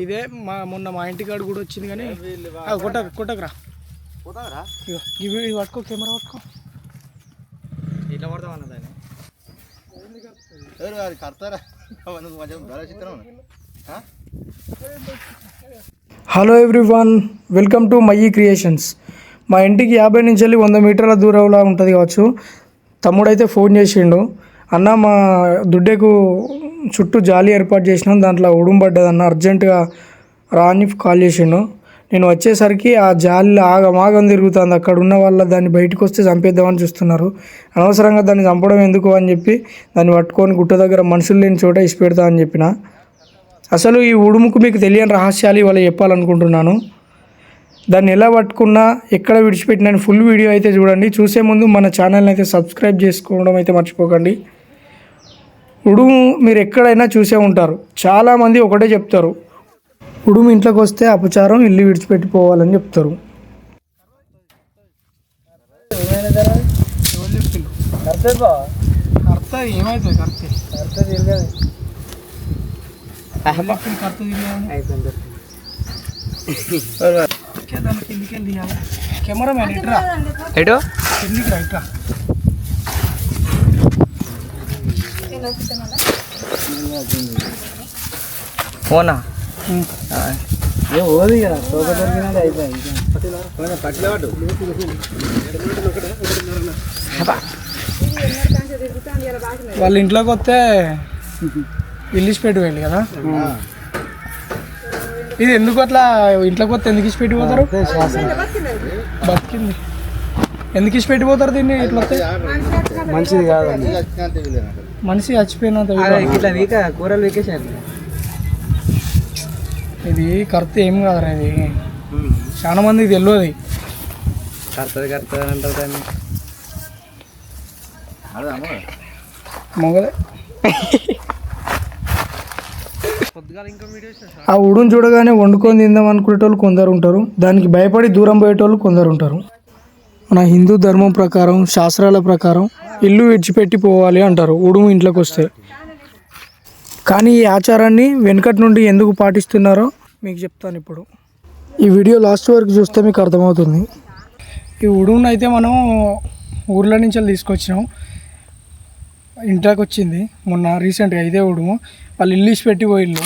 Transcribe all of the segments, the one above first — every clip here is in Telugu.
ఇదే మొన్న మా ఇంటికాడు కూడా వచ్చింది కానీ కొట్టకరా ఇవి పట్టుకో, కెమెరా పట్టుకో. ఇట్లా పడతాం అన్నదాన్ని hello everyone, welcome to Mayyi creations. మా ఇంటికి 50 నుంచి 100 మీటర్ల దూరంలో ఉంటుంది కావచ్చు. తమ్ముడైతే ఫోన్ చేసిండు, అన్న మా దుడ్డెకు చుట్టూ జాలి ఏర్పాటు చేసినాం, దాంట్లో ఉడుంబడ్డదన్న, అర్జెంటుగా రా అని కాల్ చేసిండు. నేను వచ్చేసరికి ఆ జాలి ఆగమాగం తిరుగుతుంది. అక్కడ ఉన్న వాళ్ళ దాన్ని బయటకు వస్తే చంపేద్దామని చూస్తున్నారు. అనవసరంగా దాన్ని చంపడం ఎందుకు అని చెప్పి దాన్ని పట్టుకొని గుట్ట దగ్గర మనుషులు లేని చోట ఇసిపెడతా అని చెప్పిన. అసలు ఈ ఉడుముకు మీకు తెలియని రహస్యాలు ఇవాళ చెప్పాలనుకుంటున్నాను. దాన్ని ఎలా పట్టుకున్నా, ఎక్కడ విడిచిపెట్టినా ఫుల్ వీడియో అయితే చూడండి. చూసే ముందు మన ఛానల్ని అయితే సబ్స్క్రైబ్ చేసుకోవడం అయితే మర్చిపోకండి. ఉడుము మీరు ఎక్కడైనా చూసే ఉంటారు. చాలామంది ఒకటే చెప్తారు, ఉడుము ఇంట్లోకి వస్తే అపచారం, ఇల్లు విడిచిపెట్టిపోవాలని చెప్తారు. ఏమైతుంది కెమెరా మ్యాన్ ఇట్రా, కిందికి రా, ఇట్రా. ఫోనా ఓది కదా, తోక దొరికినది అయిపోయింది. వాళ్ళ ఇంట్లోకి వస్తే ఇల్లిసిపెట్టి వెళ్ళి కదా. ఇది ఎందుకు అట్లా ఇంట్లోకి వస్తే ఎందుకు ఇచ్చిపెట్టి పోతారు? బతికింది ఎందుకు ఇచ్చిపెట్టి పోతారు దీన్ని? ఇట్లా వస్తే మంచిది కాదు, మనిషి చచ్చిపోయినంత ఇట్లా కూరలు వీకేసారు. ఇది కరెక్ట్ ఏం కాదురా, ఇది చాలా మందికి తెలియదు. కరెక్ట్ అంటారు దాన్ని మొగదే. ఆ ఉడును చూడగానే వండుకొని తిందాం అనుకునేటోళ్ళు కొందరు ఉంటారు, దానికి భయపడి దూరం పోయేటోళ్ళు కొందరు ఉంటారు. మన హిందూ ధర్మం ప్రకారం, శాస్త్రాల ప్రకారం ఇల్లు విడిచిపెట్టి పోవాలి అంటారు ఉడుము ఇంట్లోకి వస్తే. కానీ ఈ ఆచారాన్ని వెనకటి నుండి ఎందుకు పాటిస్తున్నారో మీకు చెప్తాను ఇప్పుడు. ఈ వీడియో లాస్ట్ వరకు చూస్తే మీకు అర్థమవుతుంది. ఈ ఉడుమును అయితే మనం ఊర్ల నుంచి తీసుకొచ్చినాం, ఇంట్లోకి వచ్చింది మొన్న రీసెంట్గా. ఇదే ఉడుము వాళ్ళు ఇల్లు ఇచ్చిపెట్టి పోయిల్లు.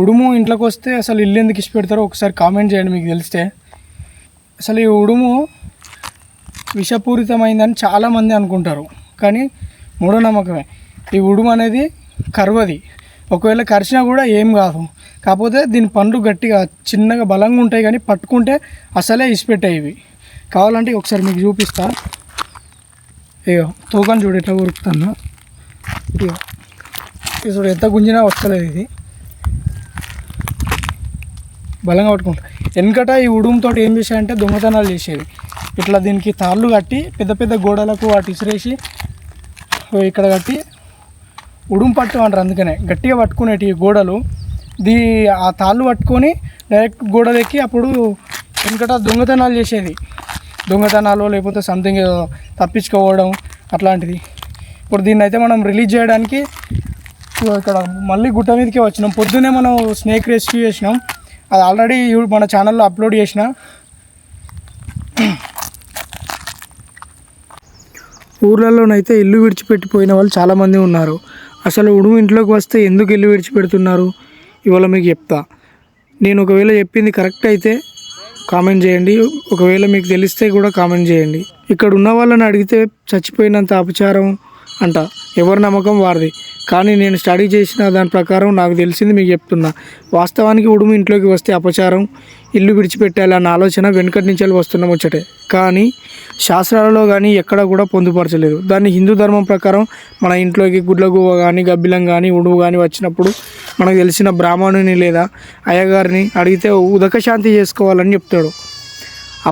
ఉడుము ఇంట్లోకి వస్తే అసలు ఇల్లు ఎందుకు ఇచ్చిపెడతారో ఒకసారి కామెంట్ చేయండి మీకు తెలిస్తే. అసలు ఈ ఉడుము విషపూరితమైందని చాలామంది అనుకుంటారు, కానీ మూఢనమ్మకమే. ఈ ఉడుము అనేది కరవది, ఒకవేళ కరిచినా కూడా ఏం కాదు. కాకపోతే దీని పండ్లు గట్టిగా చిన్నగా బలంగా ఉంటాయి, కానీ పట్టుకుంటే అసలే ఇసిపెట్టాయి ఇవి. కావాలంటే ఒకసారి మీకు చూపిస్తా. అయ్యో తోకని చూడు ఎట్లా కొరుకుతాను. అయ్యో ఇది చూడు, ఎంత గుంజినా వస్తలేదు. ఇది బలంగా పట్టుకుంటా. వెనకట ఈ ఉడుముతో ఏం చేశాయంటే దొంగతనాలు చేసేది. ఇట్లా దీనికి తాళ్ళు కట్టి పెద్ద పెద్ద గోడలకు వాటి ఇసిరేసి ఇక్కడ కట్టి ఉడుము పట్టు అంటారు. అందుకనే గట్టిగా పట్టుకునేటి గోడలు. ఆ తాళ్ళు పట్టుకొని డైరెక్ట్ గోడలు ఎక్కి అప్పుడు వెనకట దొంగతనాలు చేసేది. దొంగతనాలు లేకపోతే సంథింగ్ తప్పించుకోవడం అట్లాంటిది. ఇప్పుడు దీన్ని అయితే మనం రిలీజ్ చేయడానికి ఇక్కడ మళ్ళీ గుట్ట మీదకే వచ్చినాం. పొద్దున్నే మనం స్నేక్ రెస్క్యూ చేసినాం, అది ఆల్రెడీ మన ఛానల్లో అప్లోడ్ చేసిన. ఊర్లలోనైతే ఇల్లు విడిచిపెట్టిపోయిన వాళ్ళు చాలామంది ఉన్నారు. అసలు ఉడుము ఇంట్లోకి వస్తే ఎందుకు ఇల్లు విడిచిపెడుతున్నారు ఇవాళ మీకు చెప్తా. నేను ఒకవేళ చెప్పింది కరెక్ట్ అయితే కామెంట్ చేయండి, ఒకవేళ మీకు తెలిస్తే కూడా కామెంట్ చేయండి. ఇక్కడ ఉన్న వాళ్ళని అడిగితే చచ్చిపోయినంత అపచారం అంట, ఎవరి నమ్మకం వారిది. కానీ నేను స్టడీ చేసిన దాని ప్రకారం నాకు తెలిసింది మీకు చెప్తున్నా. వాస్తవానికి ఉడుము ఇంట్లోకి వస్తే అపచారం, ఇల్లు విడిచిపెట్టాలి అన్న ఆలోచన వెనకటి నుంచి వస్తున్న ముచ్చటే. కానీ శాస్త్రాలలో కానీ ఎక్కడ కూడా పొందుపరచలేదు. దాన్ని హిందూ ధర్మం ప్రకారం మన ఇంట్లోకి గుడ్లగువ్వ కానీ గబ్బిలం కానీ ఉడుము కానీ వచ్చినప్పుడు మనకు తెలిసిన బ్రాహ్మణుని లేదా అయ్యగారిని అడిగితే ఉదక శాంతి చేసుకోవాలని చెప్తాడు.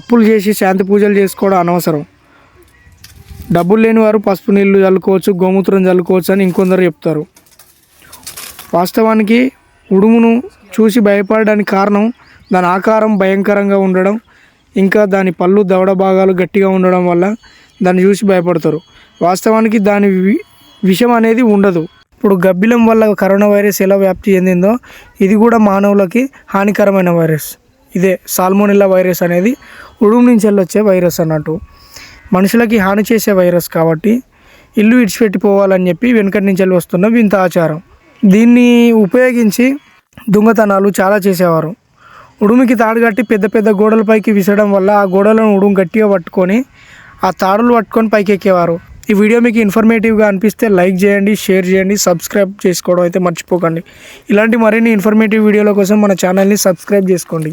అప్పులు చేసి శాంతి పూజలు చేసుకోవడం అనవసరం. డబ్బులు లేని వారు పసుపు నీళ్ళు చల్లుకోవచ్చు, గోమూత్రం చల్లుకోవచ్చు అని ఇంకొందరు చెప్తారు. వాస్తవానికి ఉడుమును చూసి భయపడడానికి కారణం దాని ఆకారం భయంకరంగా ఉండడం, ఇంకా దాని పళ్ళు దవడ భాగాలు గట్టిగా ఉండడం వల్ల దాన్ని చూసి భయపడతారు. వాస్తవానికి దాని విషం అనేది ఉండదు. ఇప్పుడు గబ్బిలం వల్ల కరోనా వైరస్ ఎలా వ్యాప్తి చెందిందో ఇది కూడా మానవులకి హానికరమైన వైరస్. ఇదే సాల్మోనెల్లా వైరస్ అనేది ఉడుము నుంచి వెళ్ళొచ్చే వైరస్ అన్నట్టు. మనుషులకి హాని చేసే వైరస్ కాబట్టి ఇల్లు విడిచిపెట్టిపోవాలని చెప్పి వెనకటి నుంచి వస్తున్న వింత ఆచారం. దీన్ని ఉపయోగించి దొంగతనాలు చాలా చేసేవారు. ఉడుముకి తాడు కట్టి పెద్ద పెద్ద గోడలపైకి విసరడం వల్ల ఆ గోడలను ఉడుము గట్టిగా పట్టుకొని ఆ తాడులు పట్టుకొని పైకి ఎక్కేవారు. ఈ వీడియో మీకు ఇన్ఫర్మేటివ్గా అనిపిస్తే లైక్ చేయండి, షేర్ చేయండి, సబ్స్క్రైబ్ చేసుకోవడం అయితే మర్చిపోకండి. ఇలాంటి మరిన్ని ఇన్ఫర్మేటివ్ వీడియోల కోసం మన ఛానల్ని సబ్స్క్రైబ్ చేసుకోండి.